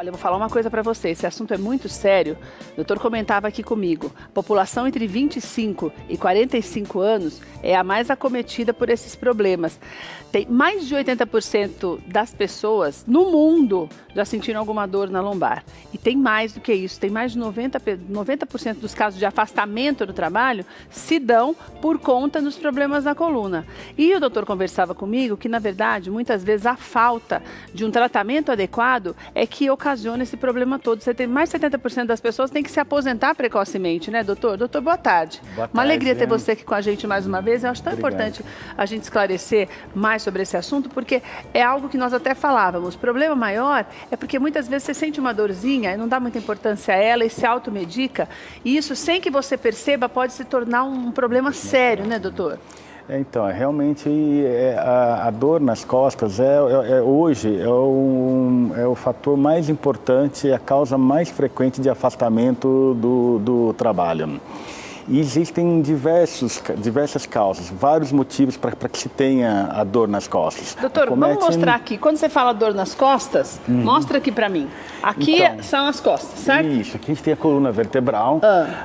Olha, eu vou falar uma coisa para você, esse assunto é muito sério. O doutor comentava aqui comigo, a população entre 25 e 45 anos é a mais acometida por esses problemas. Tem mais de 80% das pessoas no mundo já sentiram alguma dor na lombar. E tem mais do que isso, tem mais de 90% dos casos de afastamento do trabalho se dão por conta dos problemas na coluna. E o doutor conversava comigo que, na verdade, muitas vezes a falta de um tratamento adequado é que ocasiona esse problema todo. Você tem mais de 70% das pessoas têm que se aposentar precocemente, né, doutor? Doutor, boa tarde. Boa tarde. Uma alegria ter você aqui com a gente mais uma vez. Eu acho tão importante a gente esclarecer mais sobre esse assunto, porque é algo que nós até falávamos. O problema maior é porque muitas vezes você sente uma dorzinha e não dá muita importância a ela e se automedica. E isso, sem que você perceba, pode se tornar um problema sério, né, doutor? Então, realmente a dor nas costas hoje é o fator mais importante, a causa mais frequente de afastamento do trabalho. E existem diversas causas, vários motivos para que se tenha a dor nas costas. Doutor, vamos mostrar aqui. Quando você fala dor nas costas, mostra aqui para mim. Aqui então, são as costas, certo? Isso, aqui a gente tem a coluna vertebral,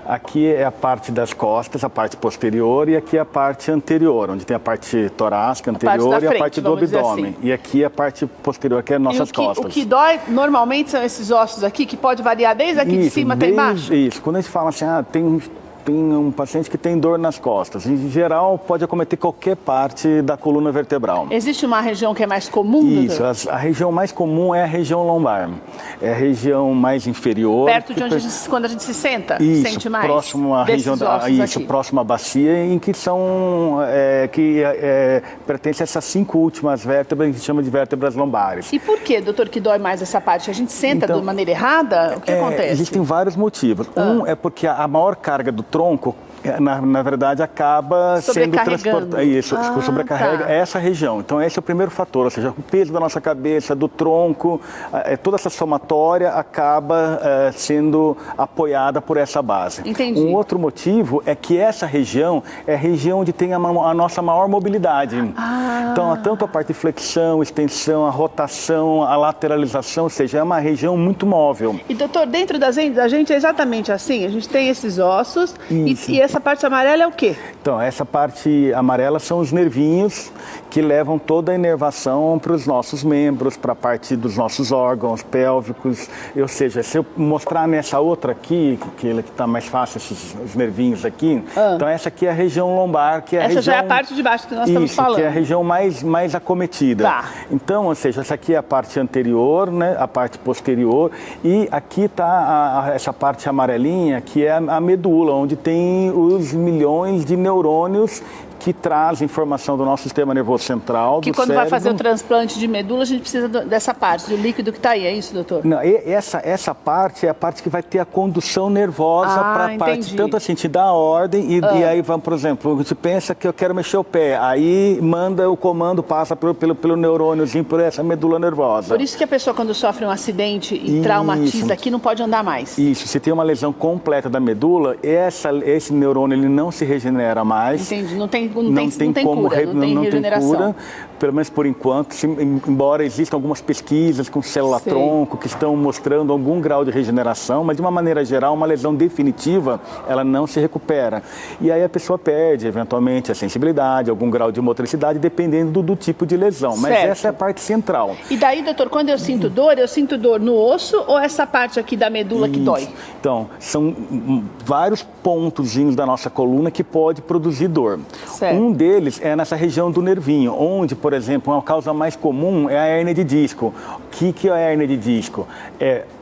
aqui é a parte das costas, a parte posterior, e aqui é a parte anterior, onde tem a parte torácica anterior e a parte do abdômen. Assim. E aqui a parte posterior, que é nossas costas. O que dói normalmente são esses ossos aqui, que pode variar desde aqui de cima até embaixo? Isso, quando a gente fala assim, tem um paciente que tem dor nas costas. Em geral, pode acometer qualquer parte da coluna vertebral. Existe uma região que é mais comum? Isso, a região mais comum é a região lombar. É a região mais inferior. Perto de onde quando a gente se senta, sente mais? Próximo à região próximo à bacia, em que pertence a essas 5 últimas vértebras, que a gente chama de vértebras lombares. E por que, doutor, que dói mais essa parte? A gente senta de maneira errada? O que acontece? Existem vários motivos. Um é porque a maior carga do tronco, na verdade, acaba sendo transportada. Isso, sobrecarrega essa região. Então, esse é o primeiro fator, ou seja, o peso da nossa cabeça, do tronco, toda essa somatória acaba sendo apoiada por essa base. Entendi. Um outro motivo é que essa região é a região onde tem a nossa maior mobilidade. Então, tanto a parte de flexão, extensão, a rotação, a lateralização, ou seja, é uma região muito móvel. E, doutor, dentro da gente é exatamente assim? A gente tem esses ossos e essa parte amarela é o quê? Então, essa parte amarela são os nervinhos que levam toda a inervação para os nossos membros, para a parte dos nossos órgãos pélvicos. Ou seja, se eu mostrar nessa outra aqui, que está mais fácil, os nervinhos aqui, então essa aqui é a região lombar, que é a região... Essa já é a parte de baixo que nós estamos falando. Que é a região mais acometida. Tá. Então, ou seja, essa aqui é a parte anterior, né, a parte posterior, e aqui está essa parte amarelinha, que é a medula, onde tem os milhões de neurônios que traz informação do nosso sistema nervoso central, que quando vai fazer o transplante de medula, a gente precisa dessa parte, do líquido que está aí, é isso, doutor? Não, essa parte é a parte que vai ter a condução nervosa para a parte, tanto assim, te dá a ordem e aí, vamos, por exemplo, você pensa que eu quero mexer o pé, aí manda o comando, passa pelo neurôniozinho, por essa medula nervosa. Por isso que a pessoa, quando sofre um acidente e traumatiza aqui, não pode andar mais. Isso, se tem uma lesão completa da medula, esse neurônio ele não se regenera mais. Entendi, não tem regeneração. Pelo menos por enquanto, embora existam algumas pesquisas com célula-tronco que estão mostrando algum grau de regeneração, mas de uma maneira geral, uma lesão definitiva, ela não se recupera. E aí a pessoa perde, eventualmente, a sensibilidade, algum grau de motricidade, dependendo do tipo de lesão. Mas essa é a parte central. E daí, doutor, quando eu sinto dor no osso ou essa parte aqui da medula que dói? Então, são vários pontozinhos da nossa coluna que pode produzir dor. Certo. Um deles é nessa região do nervinho, onde, por exemplo, uma causa mais comum é a hérnia de disco. O que é a hérnia de disco?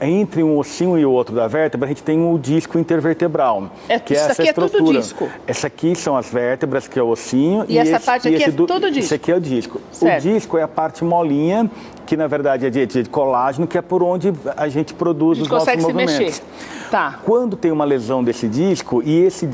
Entre um ossinho e o outro da vértebra, a gente tem o disco intervertebral. Isso aqui é tudo disco? Essa aqui são as vértebras, que é o ossinho. E essa parte aqui é tudo disco? Esse aqui é o disco. Certo. O disco é a parte molinha, que na verdade é de colágeno, que é por onde a gente produz os nossos movimentos. Se mexer. Tá. Quando tem uma lesão desse disco, e esse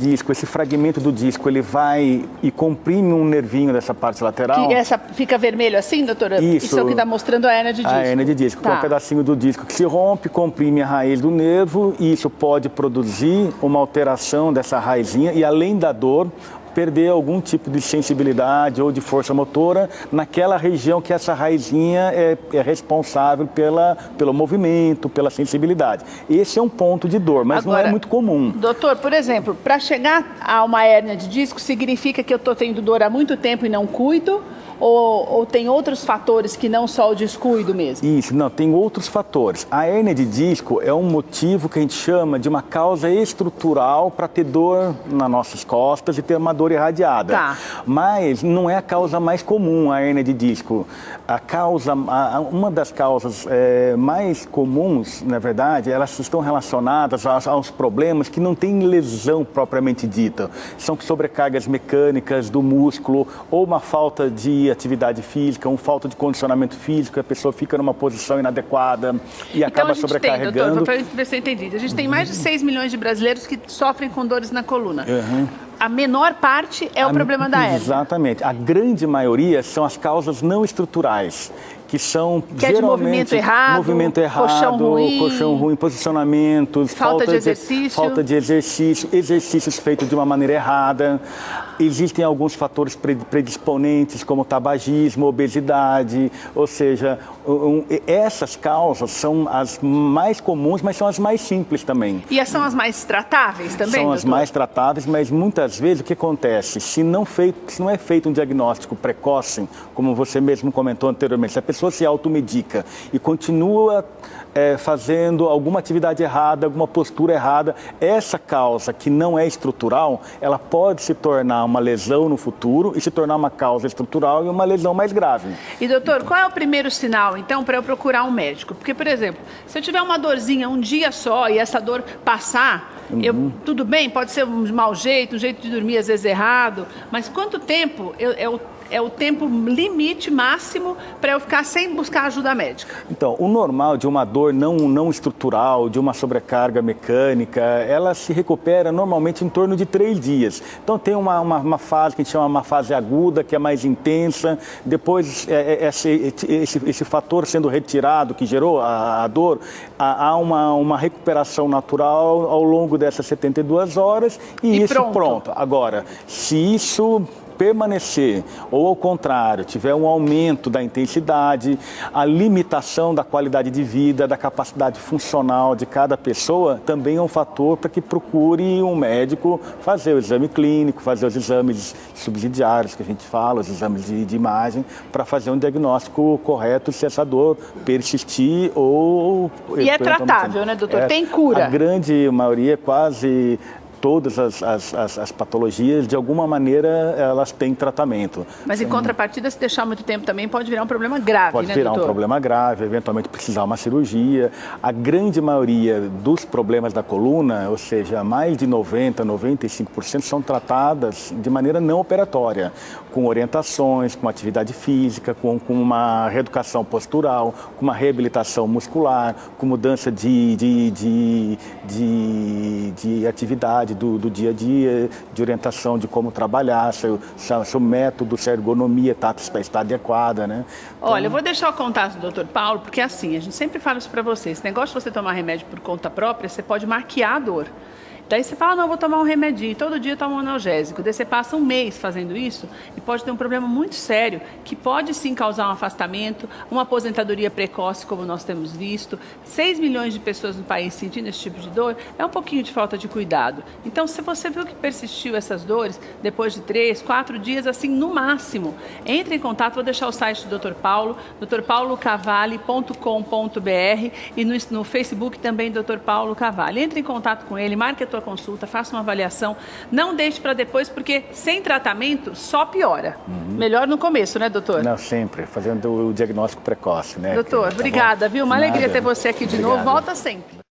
fragmento do disco, ele vai e comprime um nervinho dessa parte lateral... Que essa fica vermelho assim, doutora? Isso é o que está mostrando a hérnia de disco. A hérnia de disco, que é um pedacinho do disco que se rompe, comprime a raiz do nervo, e isso pode produzir uma alteração dessa raizinha, e além da dor, perder algum tipo de sensibilidade ou de força motora naquela região que essa raizinha é responsável pelo movimento, pela sensibilidade. Esse é um ponto de dor, mas agora, não é muito comum. Doutor, por exemplo, para chegar a uma hérnia de disco, significa que eu estou tendo dor há muito tempo e não cuido? Ou tem outros fatores que não só o descuido mesmo? Isso, não, tem outros fatores. A hérnia de disco é um motivo que a gente chama de uma causa estrutural para ter dor nas nossas costas e ter uma dor irradiada. Tá. Mas não é a causa mais comum, a hérnia de disco. Uma das causas mais comuns, na verdade, elas estão relacionadas aos problemas que não têm lesão propriamente dita. São sobrecargas mecânicas do músculo ou uma falta de atividade física, uma falta de condicionamento físico, a pessoa fica numa posição inadequada e acaba sobrecarregando. Então, doutor, para ver se eu entendi, a gente tem mais de 6 milhões de brasileiros que sofrem com dores na coluna. A menor parte é o problema da hérnia. Exatamente. A grande maioria são as causas não estruturais, que são que geralmente movimento errado, colchão ruim, posicionamento, falta de exercício, exercícios feitos de uma maneira errada. Existem alguns fatores predisponentes, como tabagismo, obesidade, ou seja, essas causas são as mais comuns, mas são as mais simples também. E são as mais tratáveis também, São doutor? as mais tratáveis, mas muitas vezes o que acontece? Se não é feito um diagnóstico precoce, como você mesmo comentou anteriormente, se a pessoa se automedica e continua fazendo alguma atividade errada, alguma postura errada, essa causa que não é estrutural, ela pode se tornar uma lesão no futuro e se tornar uma causa estrutural e uma lesão mais grave. E doutor, qual é o primeiro sinal, então, para eu procurar um médico? Porque, por exemplo, se eu tiver uma dorzinha um dia só e essa dor passar, tudo bem, pode ser um mau jeito, um jeito de dormir às vezes errado, mas quanto tempo é o tempo limite máximo para eu ficar sem buscar ajuda médica? Então, o normal de uma dor não estrutural, de uma sobrecarga mecânica, ela se recupera normalmente em torno de 3 dias. Então, tem uma fase que a gente chama uma fase aguda, que é mais intensa. Depois, esse fator sendo retirado, que gerou a dor, há uma recuperação natural ao longo dessas 72 horas e isso pronto. Agora, se isso permanecer ou, ao contrário, tiver um aumento da intensidade, a limitação da qualidade de vida, da capacidade funcional de cada pessoa, também é um fator para que procure um médico fazer o exame clínico, fazer os exames subsidiários que a gente fala, os exames de imagem, para fazer um diagnóstico correto se essa dor persistir ou... E é tratável, né, doutor? Tem cura? A grande maioria, quase... Todas as patologias, de alguma maneira, elas têm tratamento. Mas em contrapartida, se deixar muito tempo também, pode virar um problema grave, pode virar um problema grave, eventualmente precisar uma cirurgia. A grande maioria dos problemas da coluna, ou seja, mais de 90%, 95% são tratadas de maneira não operatória, com orientações, com atividade física, com uma reeducação postural, com uma reabilitação muscular, com mudança de atividade do dia a dia, de orientação de como trabalhar, seu método, sua ergonomia está adequada, né? Então... Olha, eu vou deixar o contato do Dr. Paulo, porque assim, a gente sempre fala isso para você, esse negócio de você tomar remédio por conta própria, você pode maquiar a dor. Daí você fala, não, eu vou tomar um remedinho, todo dia toma um analgésico. Daí você passa um mês fazendo isso e pode ter um problema muito sério, que pode sim causar um afastamento, uma aposentadoria precoce, como nós temos visto. 6 milhões de pessoas no país sentindo esse tipo de dor, é um pouquinho de falta de cuidado. Então, se você viu que persistiu essas dores, depois de 3, 4 dias, assim, no máximo, entre em contato, vou deixar o site do Dr. Paulo, drpaulocavalli.com.br e no Facebook também Dr. Paulo Cavalli. Entre em contato com ele, marque a tua consulta, faça uma avaliação, não deixe para depois, porque sem tratamento só piora. Melhor no começo, né, doutor? Não, sempre, fazendo o diagnóstico precoce, né? Doutor, obrigada, viu? Uma alegria ter você aqui de novo, volta sempre.